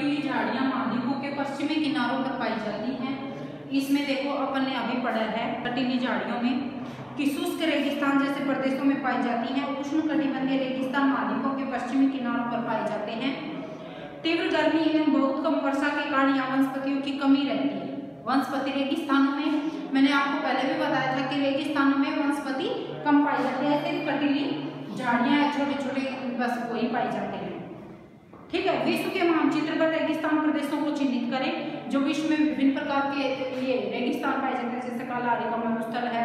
कटीली झाड़ियां महाद्वीपों के पश्चिमी किनारों पर पाई जाती हैं। इसमें देखो अपन ने अभी पढ़ा है कटीली झाड़ियों में कि शुष्क रेगिस्तान जैसे प्रदेशों में पाई जाती हैं। उष्णकटिबंधीय रेगिस्तान महाद्वीपों के पश्चिमी किनारों पर पाए जाते हैं। तीव्र गर्मी एवं बहुत कम वर्षा के कारण यहाँ वनस्पतियों की कमी रहती है। वनस्पति रेगिस्तानों में मैंने आपको पहले भी बताया था कि रेगिस्तानों में वनस्पति कम पाई जाती है, सिर्फ कटीली झाड़ियां छोटे छोटे बस वही पाई जाते हैं। ठीक है, विश्व के मानचित्र पर रेगिस्तान प्रदेशों को चिन्हित करें जो विश्व में विभिन्न प्रकार के ये रेगिस्तान पाए जाते हैं, जैसे कालारी का मरुस्थल है,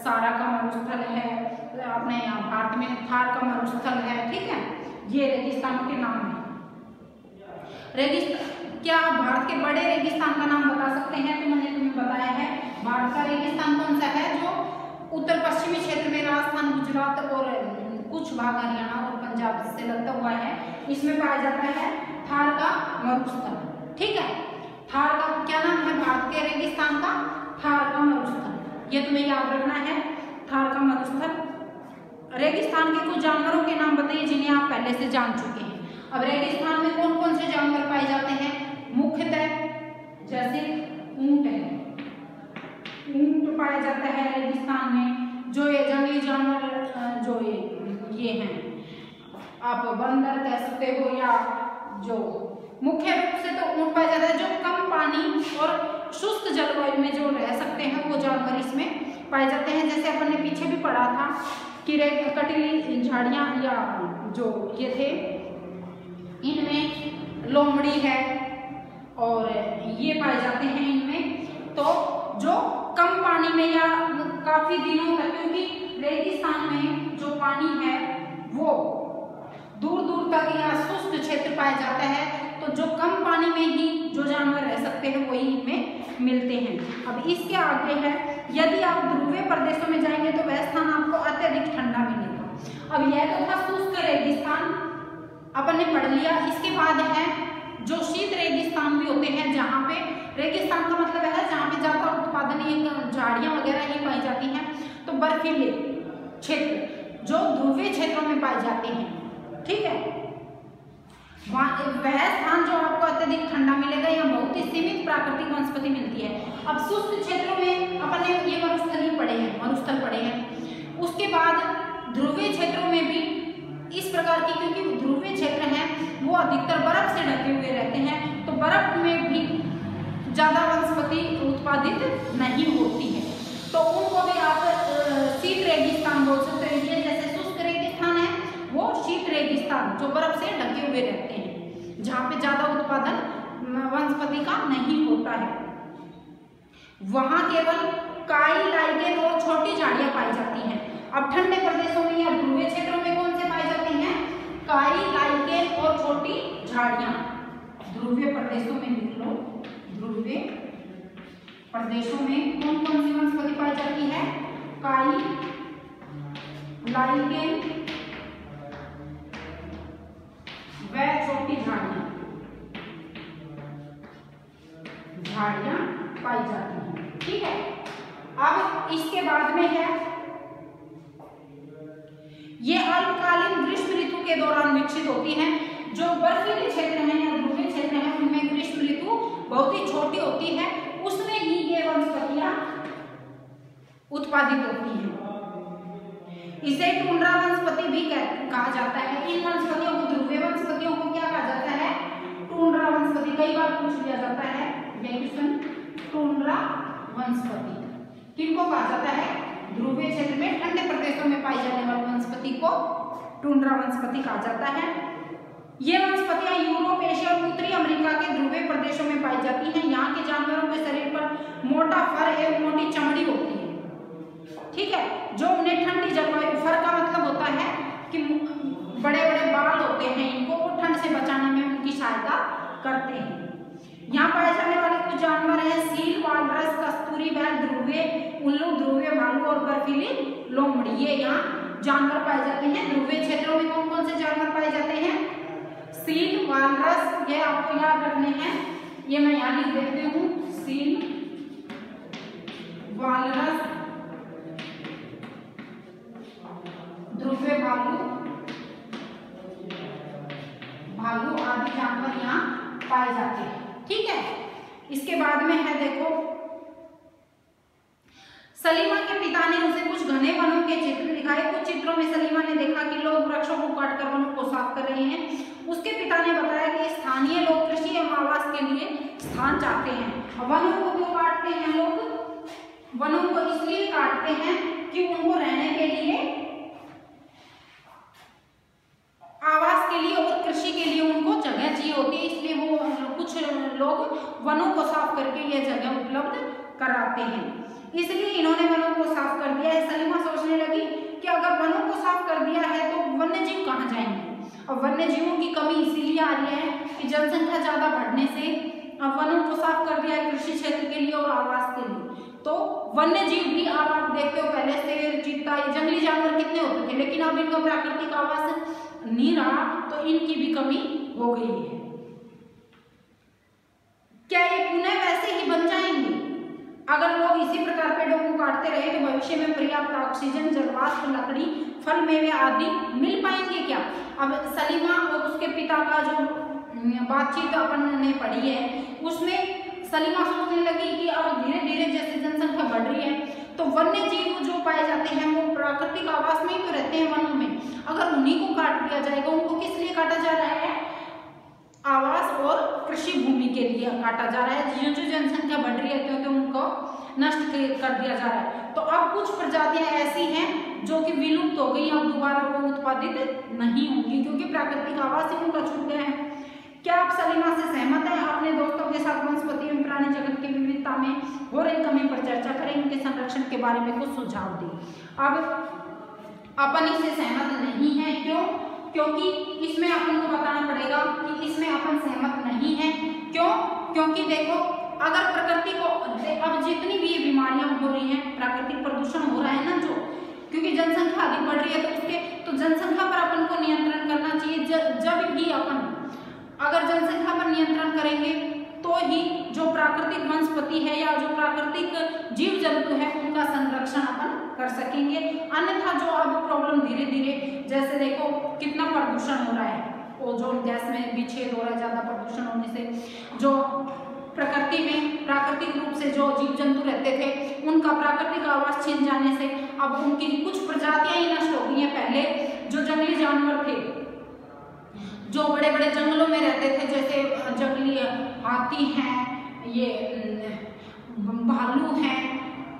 सारा का मरुस्थल है, अपने यहाँ भारत में थार का मरुस्थल है। ठीक है, ये रेगिस्तानों के नाम है। रेगिस्तान क्या भारत के बड़े रेगिस्तान का नाम बता सकते हैं? तो मैंने तुम्हें बताया है भारत का रेगिस्तान कौन सा है, जो उत्तर पश्चिमी क्षेत्र में राजस्थान, गुजरात और कुछ भाग हरियाणा और पंजाब से लगता हुआ है, इसमें पाया जाता है थार का मरुस्थल। ठीक है, थार का क्या नाम है भारत के रेगिस्तान का? थार का मरुस्थल। ये तुम्हें याद रखना है, थार का मरुस्थल। रेगिस्तान के कुछ जानवरों के नाम बताइए जिन्हें आप पहले से जान चुके हैं। अब रेगिस्तान में कौन कौन से जानवर पाए जाते हैं? मुख्यतः जैसे ऊंट है, ऊंट पाया जाता है रेगिस्तान में। जो ये जंगली जानवर जो ये हैं, आप बंदर कह सकते हो, या जो मुख्य रूप से तो ऊंट पाया जाता है। जो कम पानी और शुष्क जलवायु में जो रह सकते हैं वो जानवर इसमें पाए जाते हैं। जैसे अपन ने पीछे भी पढ़ा था कि कटीली झाड़ियां या जो ये थे, इनमें लोमड़ी है और ये पाए जाते हैं इनमें। तो जो कम पानी में या काफी दिनों तक, क्योंकि रेगिस्तान में जो पानी है वो दूर दूर तक या शुष्क क्षेत्र पाया जाता है, तो जो कम पानी में ही जो जानवर रह सकते हैं वही इनमें मिलते हैं। अब इसके आगे है, यदि आप ध्रुवीय प्रदेशों में जाएंगे तो वह स्थान आपको अत्यधिक ठंडा मिलेगा। अब यह तो था शुष्क रेगिस्तान, अपन ने पढ़ लिया। इसके बाद है जो शीत रेगिस्तान भी होते हैं, जहाँ पे रेगिस्तान का मतलब है जहाँ पे ज्यादा उत्पादन झाड़ियां वगैरह ही पाई जाती हैं। तो बर्फीले क्षेत्र जो ध्रुवीय क्षेत्रों में पाए जाते हैं। ठीक है, वह स्थान जो आपको अत्यधिक ठंडा मिलेगा, यहाँ बहुत ही सीमित प्राकृतिक वनस्पति मिलती है। अब शुष्क क्षेत्रों में अपन ने ये मरुस्थल ही पढ़े हैं, मरुस्थल पढ़े हैं। उसके बाद ध्रुवीय क्षेत्रों में भी इस प्रकार की, क्योंकि ध्रुवीय क्षेत्र हैं वो अधिकतर बर्फ से ढके हुए रहते हैं, तो बर्फ में भी ज्यादा वनस्पति उत्पादित नहीं होती है, तो उनको भी आप शीत रेगिस्तान बोल सकते हैं। ये जैसे शुष्क रेगिस्तान है वो शीत रेगिस्तान जो बर्फ से ढके हुए रहते हैं, जहाँ पे ज्यादा उत्पादन वनस्पति का नहीं होता है। वहां केवल काई, लाइकेन और छोटी झाड़ियां पाई जाती हैं। अब ठंडे प्रदेशों में या ध्रुवीय क्षेत्रों में कौन से पाई जाती हैं? काई, लाइकेन और छोटी झाड़ियां। ध्रुवीय प्रदेशों में लिख लो, ध्रुवीय प्रदेशों में कौन कौन सी वनस्पति पाई जाती है? काई, लाइकेन व छोटी झाड़ियां पाई जाती हैं। ठीक है, अब इसके बाद में है ये अल्पकालीन ग्रीष्म ऋतु के दौरान विकसित होती हैं। जो बर्फीले क्षेत्र हैं या ध्रुवीय क्षेत्र हैं उनमें ग्रीष्म ऋतु बहुत ही छोटी होती है, उसमें ही ये वनस्पतियां उत्पादित होती हैं। इसे टुंड्रा वनस्पति भी कहा जाता है। इन वनस्पतियों को, ध्रुवीय वनस्पतियों को क्या कहा जाता है? टुंड्रा वनस्पति। कई बार पूछ लिया जाता है यह क्वेश्चन, टुंड्रा वनस्पति किनको कहा जाता है? ध्रुवीय क्षेत्र में ठंडे प्रदेशों में पाई जाने वाली वनस्पति को टुंड्रा वनस्पति कहा जाता है। ये वनस्पतियां यूरोप, एशिया और उत्तरी अमेरिका के ध्रुवीय प्रदेशों में पाई जाती हैं। यहाँ के जानवरों के शरीर पर मोटा फर एवं मोटी चमड़ी होती है। ठीक है, जो उन्हें ठंडी जलवायु, फर का मतलब होता है कि बड़े बड़े बाल होते हैं, इनको वो ठंड से बचाने में उनकी सहायता करते हैं। यहाँ पाए जाने वाले कुछ जानवर हैं सील, वालरस, कस्तूरी बैल, ध्रुवीय उल्लू, ध्रुवीय भालू और बर्फीली लोमड़ी। ये यहाँ जानवर पाए जाते हैं। ध्रुवीय क्षेत्रों में कौन कौन से जानवर पाए जाते हैं? सील, वालरस, ये आपको याद रखने हैं, ये मैं यहाँ लिख देती हूँ। सील, वालरस, ध्रुवीय भालू आदि जानवर यहाँ पाए जाते हैं। ठीक है, इसके बाद में है देखो, सलीमा के पिता ने उसे कुछ घने वनों के चित्र दिखाए। कुछ चित्रों में सलीमा ने देखा कि लोग वृक्षों को काटकर वनों को साफ कर रहे हैं। उसके पिता ने बताया कि स्थानीय लोग कृषि एवं आवास के लिए स्थान चाहते हैं। वनों को क्यों काटते हैं लोग? वनों को इसलिए काटते हैं कि उनको रहने के लिए, आवास के लिए और कृषि के लिए उनको जगह चाहिए होती है, इसलिए वो कुछ लोग वनों को साफ करके ये जगह उपलब्ध कराते हैं। इसलिए इन्होंने वनों को साफ कर दिया है। सलीमा सोचने लगी कि अगर वनों को साफ कर दिया है तो वन्य जीव कहाँ जाएंगे? अब वन्य जीवों की कमी इसीलिए आ रही है कि जनसंख्या ज्यादा बढ़ने से अब वनों को साफ कर दिया है कृषि क्षेत्र के लिए और आवास के लिए, तो वन्य जीव भी आप देखते हो पहले शेर, चीता, जंगली जानवर कितने होते थे, लेकिन अब इनका प्राकृतिक आवास नहीं रहा तो इनकी भी कमी हो गई है। क्या ये पुनः वैसे ही बन जाएंगे? अगर लोग इसी प्रकार पेड़ों को काटते रहे तो भविष्य में पर्याप्त ऑक्सीजन, जलवाष्प, लकड़ी, फल, मेवे आदि मिल पाएंगे क्या? अब सलीमा और उसके पिता का जो बातचीत अपन ने पढ़ी है उसमें सलीमा सोचने लगी कि अब धीरे धीरे जैसे जनसंख्या बढ़ रही है तो वन्य जीव जो पाए जाते हैं वो प्राकृतिक आवास में ही तो रहते हैं वनों में, अगर उन्हीं को काट दिया जाएगा, उनको किस लिए काटा जा रहा है? आवास और कृषि भूमि के लिए काटा जा रहा है। जो जनसंख्या बढ़ रही है क्योंकि उनको नष्ट कर दिया जा रहा है। तो अब कुछ प्रजातियां ऐसी हैं जो कि विलुप्त हो गई, अब दोबारा वो उत्पादित नहीं होंगी क्योंकि प्राकृतिक आवास ही उनका छूट गया है। क्या आप सलीमा से सहमत हैं? अपने दोस्तों के साथ वनस्पति एवं प्राणी जगत की विविधता में हो रही कमी पर चर्चा करें, इनके संरक्षण के बारे में कुछ सुझाव दें। अब अपन इससे सहमत नहीं है, क्यों? क्योंकि इसमें अपन को बताना पड़ेगा कि इसमें अपन सहमत नहीं है। क्यों? क्योंकि देखो, अगर प्रकृति को अब जितनी भी ये बीमारियां हो रही हैं, प्राकृतिक प्रदूषण हो रहा है ना, जो क्योंकि जनसंख्या अधिक बढ़ रही है तो जनसंख्या पर अपन को नियंत्रण करना चाहिए। जब भी अपन अगर जनसंख्या पर नियंत्रण करेंगे तो ही जो प्राकृतिक वनस्पति है या जो प्राकृतिक जीव जंतु है उनका संरक्षण अपन कर सकेंगे। अन्यथा जो अब प्रॉब्लम धीरे धीरे, जैसे देखो कितना प्रदूषण हो रहा है, ओजोन गैस में भी छेद हो रहा है, ज्यादा प्रदूषण होने से जो प्रकृति में प्राकृतिक रूप से जो जीव जंतु रहते थे उनका प्राकृतिक आवास छीन जाने से अब उनकी कुछ प्रजातियां ही नष्ट हो गई हैं। पहले जो जंगली जानवर थे जो बड़े बड़े जंगलों में रहते थे, जैसे जंगली हाथी हैं, ये भालू हैं,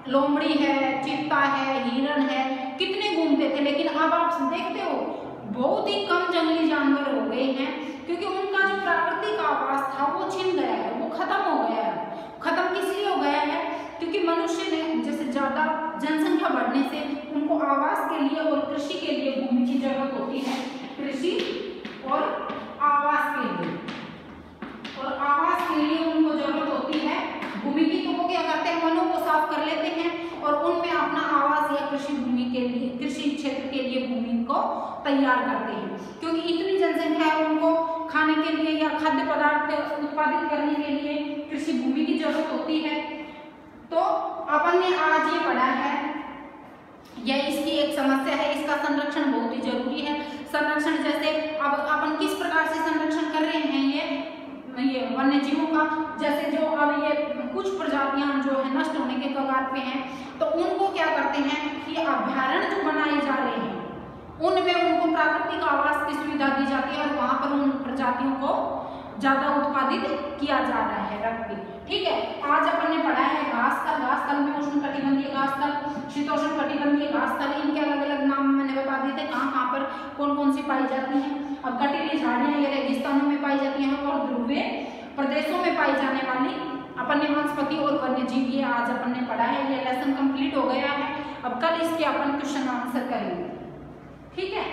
लोमड़ी है, चीता है, हिरण है, कितने घूमते थे, लेकिन अब आप देखते हो बहुत ही कम जंगली जानवर हो गए हैं क्योंकि उनका जो प्राकृतिक आवास था वो छिन गया है, वो खत्म हो गया है। खत्म किस लिए हो गया है? क्योंकि मनुष्य ने जैसे ज्यादा जनसंख्या बढ़ने से उनको आवास के लिए और कृषि के लिए भूमि की जरूरत होती है, कृषि और आवास के लिए, और आवास के लिए उनको जरूरत होती है भूमि की। तो वो क्या करते हैं, वनों को साफ कर लेते हैं और उनमें अपना आवास या कृषि भूमि के लिए, कृषि क्षेत्र के लिए भूमि को तैयार करते हैं। क्योंकि इतनी जनसंख्या है, उनको खाने के लिए या खाद्य पदार्थ उत्पादित करने के लिए कृषि भूमि की जरूरत होती है। तो अपन ने आज ये पढ़ा है, यह इसकी एक समस्या है, इसका संरक्षण बहुत ही जरूरी है। संरक्षण जैसे अब अपन किस प्रकार से संरक्षण कर रहे हैं ये वन्य जीवों का, जैसे जो अब ये कुछ प्रजातियां जो है नष्ट होने के कगार पे हैं, तो उनको क्या करते हैं कि अभ्यारण्य जो बनाए जा रहे हैं उनमें उनको प्राकृतिक आवास की सुविधा दी जाती है और वहां पर उन प्रजातियों को ज्यादा उत्पादित किया जा रहा है रख के। ठीक है, आज अपन ने पढ़ा है घास का, घास तल में उष्ण कटिबंधीय घास तल, शीतोष्ण कटिबंधीय घास तल, इनके अलग अलग नाम मैंने बता दिए थे कहाँ कहाँ पर कौन कौन सी पाई जाती हैं। अब कटीली झाड़ियां ये रेगिस्तानों में पाई जाती हैं और ध्रुवीय प्रदेशों में पाई जाने वाली अपन ने वनस्पति और वन्य जीव, ये आज अपन ने पढ़ा है। ये लेसन कंप्लीट हो गया है। अब कल इसके अपन क्वेश्चन आंसर करेंगे। ठीक है।